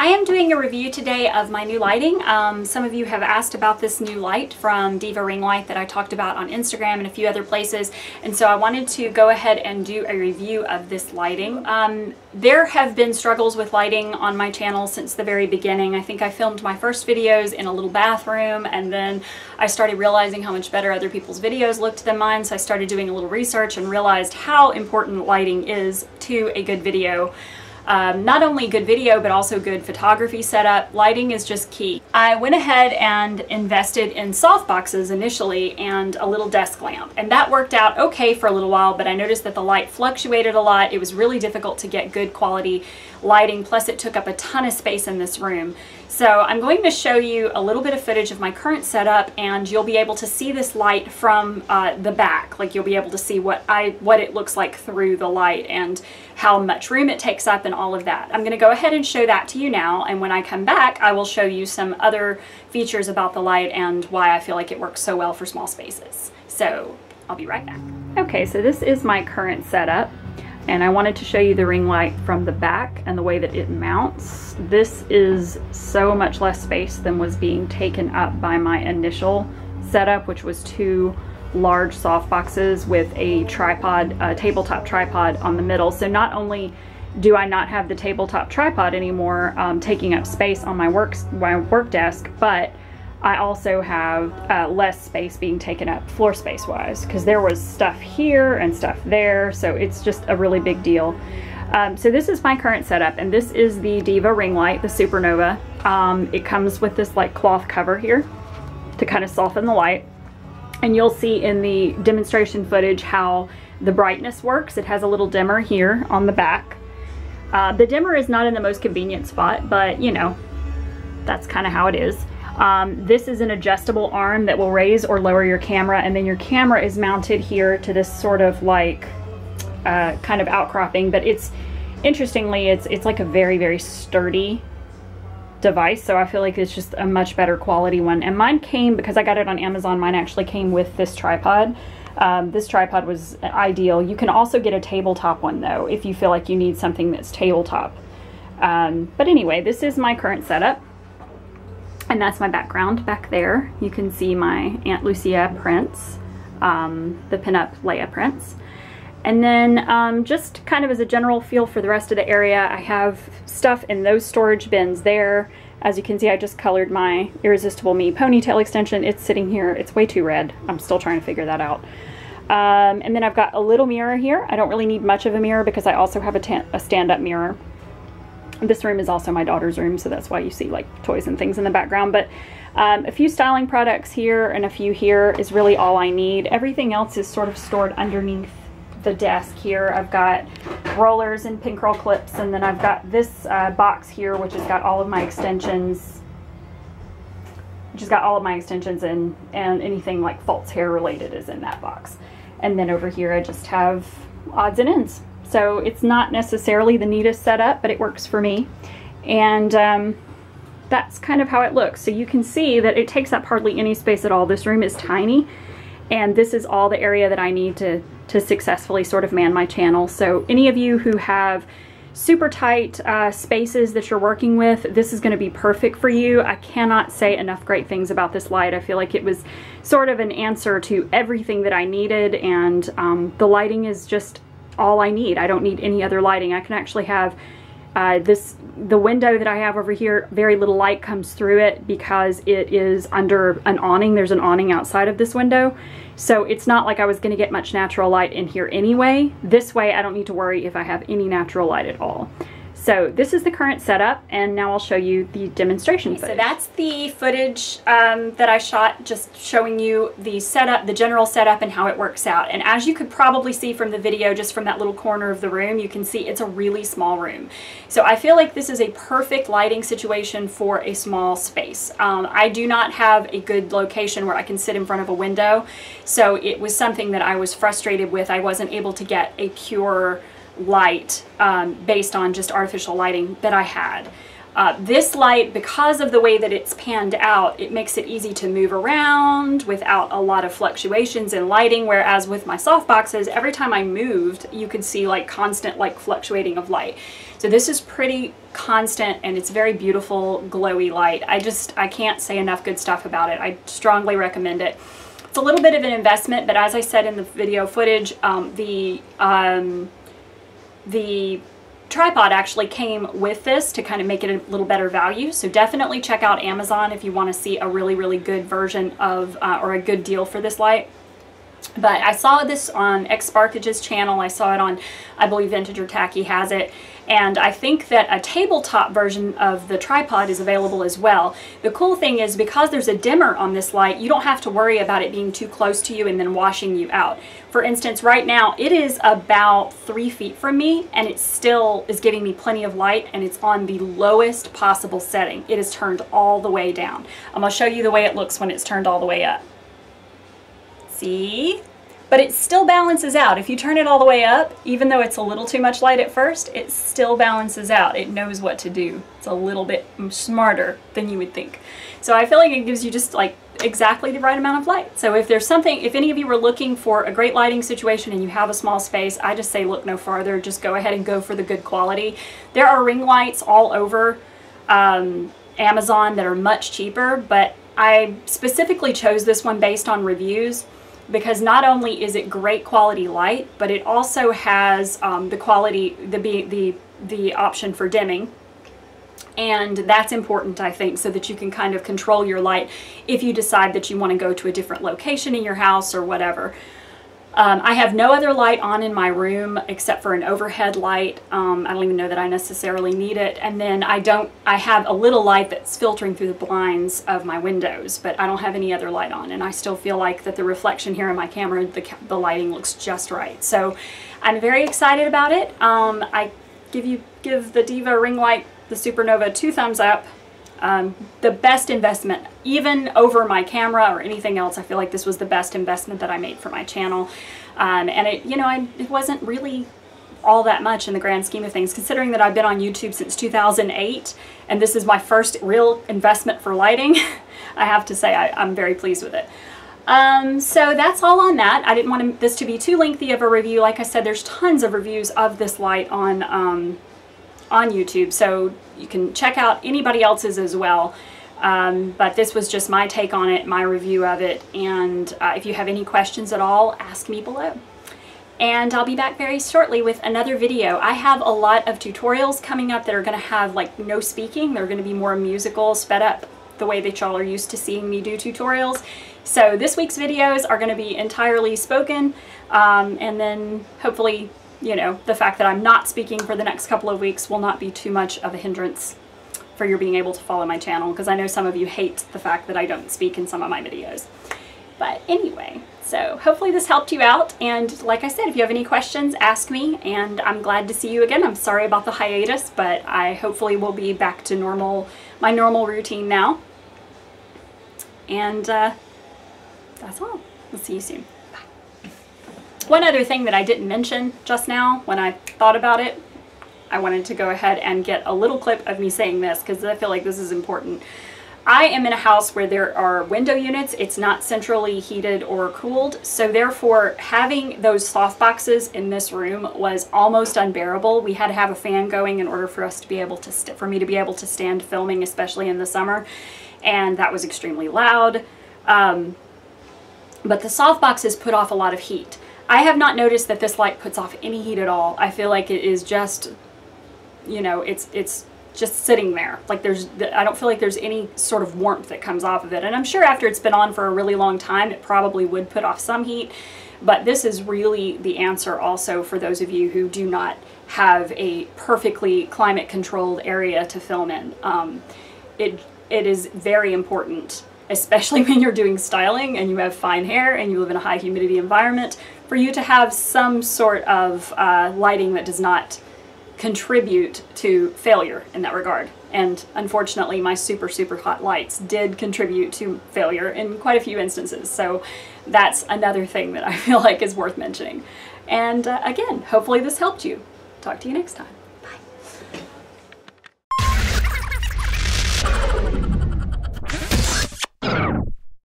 I am doing a review today of my new lighting. Some of you have asked about this new light from Diva ring light that I talked about on Instagram and a few other places, and so I wanted to go ahead and do a review of this lighting. There have been struggles with lighting on my channel since the very beginning. I think I filmed my first videos in a little bathroom, and then I started realizing how much better other people's videos looked than mine, so I started doing a little research and realized how important lighting is to a good video. Not only good video, but also good photography setup. Lighting is just key. I went ahead and invested in softboxes initially and a little desk lamp, and that worked out okay for a little while, but I noticed that the light fluctuated a lot. It was really difficult to get good quality lighting, plus it took up a ton of space in this room. So I'm going to show you a little bit of footage of my current setup, and you'll be able to see this light from the back. Like, you'll be able to see what it looks like through the light and how much room it takes up and all of that. I'm going to go ahead and show that to you now, and when I come back I will show you some other features about the light and why I feel like it works so well for small spaces. So I'll be right back. Okay, so this is my current setup, and I wanted to show you the ring light from the back and the way that it mounts. This is so much less space than was being taken up by my initial setup, which was two large soft boxes with a tripod, a tabletop tripod on the middle. So not only do I not have the tabletop tripod anymore taking up space on my work desk, but I also have less space being taken up floor space wise, because there was stuff here and stuff there, so it's just a really big deal. So this is my current setup, and this is the Diva ring light, the Supernova. It comes with this like cloth cover here to kind of soften the light, and you'll see in the demonstration footage how the brightness works. It has a little dimmer here on the back. The dimmer is not in the most convenient spot, but you know, that's kind of how it is. This is an adjustable arm that will raise or lower your camera, and then your camera is mounted here to this sort of like kind of outcropping, but it's interestingly it's like a very, very sturdy device, so I feel like it's just a much better quality one. And mine came, because I got it on Amazon, mine actually came with this tripod. This tripod was ideal. You can also get a tabletop one though if you feel like you need something that's tabletop. But anyway, this is my current setup, and that's my background back there. You can see my Aunt Lucia prints, the pinup Leia prints. And then just kind of as a general feel for the rest of the area, I have stuff in those storage bins there. As you can see, I just colored my Irresistible Me ponytail extension. It's sitting here. It's way too red. I'm still trying to figure that out. And then I've got a little mirror here. I don't really need much of a mirror because I also have a stand-up mirror. This room is also my daughter's room, so that's why you see like toys and things in the background. But a few styling products here and a few here is really all I need. Everything else is sort of stored underneath the desk here. I've got rollers and pin curl clips, and then I've got this box here which has got all of my extensions, and anything like false hair related is in that box. And then over here I just have odds and ends. So it's not necessarily the neatest setup, but it works for me. And that's kind of how it looks. So you can see that it takes up hardly any space at all. This room is tiny, and this is all the area that I need to successfully sort of man my channel. So any of you who have super tight spaces that you're working with, this is going to be perfect for you. I cannot say enough great things about this light. I feel like it was sort of an answer to everything that I needed, and the lighting is just all I need. I don't need any other lighting. I can actually have the window that I have over here, very little light comes through it because it is under an awning. There's an awning outside of this window. So it's not like I was going to get much natural light in here anyway. This way I don't need to worry if I have any natural light at all. So this is the current setup, and now I'll show you the demonstration footage. So that's the footage that I shot, just showing you the setup, the general setup, and how it works out. And as you could probably see from the video, just from that little corner of the room, you can see it's a really small room. So I feel like this is a perfect lighting situation for a small space. I do not have a good location where I can sit in front of a window, so it was something that I was frustrated with. I wasn't able to get a pure light based on just artificial lighting that I had. This light, because of the way that it's panned out, it makes it easy to move around without a lot of fluctuations in lighting, whereas with my softboxes, every time I moved, you could see like constant like fluctuating of light. So this is pretty constant and it's very beautiful, glowy light. I can't say enough good stuff about it. I strongly recommend it. It's a little bit of an investment, but as I said in the video footage, the tripod actually came with this to kind of make it a little better value. So definitely check out Amazon if you want to see a really, really good version of, or a good deal for this light. But I saw this on X Sparkage's channel. I saw it on, I believe Vintage or Tacky has it. And I think that a tabletop version of the tripod is available as well. The cool thing is because there's a dimmer on this light, you don't have to worry about it being too close to you and then washing you out. For instance, right now it is about 3 feet from me and it still is giving me plenty of light, and it's on the lowest possible setting. It is turned all the way down. I'm going to show you the way it looks when it's turned all the way up. See? But it still balances out. If you turn it all the way up, even though it's a little too much light at first, it still balances out. It knows what to do. It's a little bit smarter than you would think. So I feel like it gives you just like exactly the right amount of light. So if there's something, if any of you were looking for a great lighting situation and you have a small space, I just say look no farther. Just go ahead and go for the good quality. There are ring lights all over Amazon that are much cheaper, but I specifically chose this one based on reviews, because not only is it great quality light, but it also has the quality, the option for dimming. And that's important, I think, so that you can kind of control your light if you decide that you want to go to a different location in your house or whatever. I have no other light on in my room except for an overhead light. I don't even know that I necessarily need it. And then I have a little light that's filtering through the blinds of my windows, but I don't have any other light on. And I still feel like that the reflection here in my camera, the lighting looks just right. So I'm very excited about it. I give the Diva ring light, the Supernova, 2 thumbs up. The best investment, even over my camera or anything else. I feel like this was the best investment that I made for my channel. And it, you know, it wasn't really all that much in the grand scheme of things, considering that I've been on YouTube since 2008 and this is my first real investment for lighting. I have to say I'm very pleased with it. So that's all on that. I didn't want this to be too lengthy of a review. Like I said, there's tons of reviews of this light on YouTube, so you can check out anybody else's as well. But this was just my take on it, my review of it, and if you have any questions at all, ask me below. And I'll be back very shortly with another video. I have a lot of tutorials coming up that are going to have like no speaking. They're going to be more musical, sped up, the way that y'all are used to seeing me do tutorials. So this week's videos are going to be entirely spoken, and then hopefully, you know, the fact that I'm not speaking for the next couple of weeks will not be too much of a hindrance for your being able to follow my channel, because I know some of you hate the fact that I don't speak in some of my videos. But anyway, so hopefully this helped you out, and like I said, if you have any questions, ask me, and I'm glad to see you again. I'm sorry about the hiatus, but I hopefully will be back to my normal routine now. And that's all. We'll see you soon. One other thing that I didn't mention just now when I thought about it, I wanted to go ahead and get a little clip of me saying this because I feel like this is important. I am in a house where there are window units. It's not centrally heated or cooled, so therefore having those soft boxes in this room was almost unbearable. We had to have a fan going in order for us to be able to for me to be able to stand filming, especially in the summer, and that was extremely loud. But the soft boxes put off a lot of heat. I have not noticed that this light puts off any heat at all. I feel like it is just, you know, it's just sitting there. Like I don't feel like there's any sort of warmth that comes off of it. And I'm sure after it's been on for a really long time, it probably would put off some heat. But this is really the answer also for those of you who do not have a perfectly climate controlled area to film in. It is very important, especially when you're doing styling and you have fine hair and you live in a high humidity environment, for you to have some sort of lighting that does not contribute to failure in that regard. And unfortunately, my super, super hot lights did contribute to failure in quite a few instances. So that's another thing that I feel like is worth mentioning. And again, hopefully this helped you. Talk to you next time.